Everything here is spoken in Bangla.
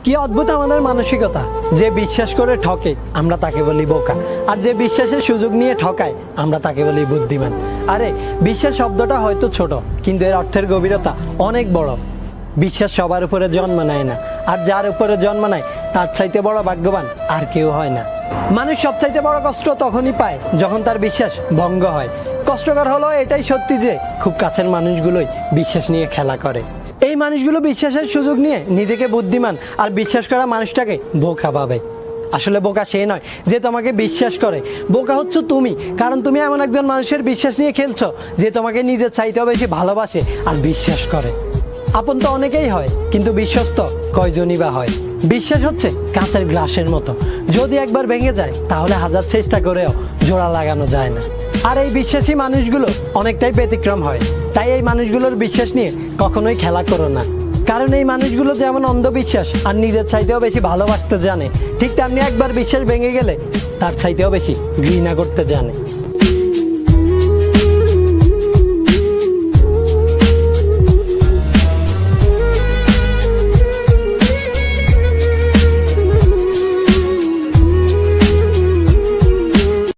কি অদ্ভুত আমাদের মানসিকতা, যে বিশ্বাস করে ঠকে আমরা তাকে বলি বোকা, আর যে বিশ্বাসের সুযোগ নিয়ে ঠকায় আমরা তাকে বলি বুদ্ধিমান। আরে বিশ্বাস শব্দটা হয়তো ছোট, কিন্তু এর অর্থের গভীরতা অনেক বড়। বিশ্বাস সবার উপরে জন্ম নেয় না, আর যার উপরে জন্ম নেয় তার চাইতে বড় ভাগ্যবান আর কেউ হয় না। মানুষ সবচাইতে বড় কষ্ট তখনই পায় যখন তার বিশ্বাস ভঙ্গ হয়। কষ্টকর হলো এটাই সত্যি যে খুব কাছের মানুষগুলোই বিশ্বাস নিয়ে খেলা করে। এই মানুষগুলো বিশ্বাসের সুযোগ নিয়ে নিজেকে বুদ্ধিমান আর বিশ্বাস করা মানুষটাকে বোকা ভাবে। আসলে বোকা সে নয় যে তোমাকে বিশ্বাস করে, বোকা হচ্ছে তুমি, কারণ তুমি এমন একজন মানুষের বিশ্বাস নিয়ে খেলছো যে তোমাকে নিজের চাইতেও বেশি ভালোবাসে আর বিশ্বাস করে। আপন তো অনেকেই হয়, কিন্তু বিশ্বস্ত কয়জনই বা হয়। বিশ্বাস হচ্ছে কাঁচের গ্লাসের মতো, যদি একবার ভেঙে যায় তাহলে হাজার চেষ্টা করেও জোড়া লাগানো যায় না। আর এই বিশ্বাসী মানুষগুলো অনেকটাই ব্যতিক্রম হয়, তাই এই মানুষগুলোর বিশ্বাস নিয়ে কখনোই খেলা করো না। কারণ এই মানুষগুলো যেমন অন্ধবিশ্বাস আর নিজের চাইতেও বেশি ভালোবাসতে জানে, ঠিক তেমনি একবার বিশ্বাস ভেঙে গেলে তার চাইতেও বেশি ঘৃণা করতে জানে।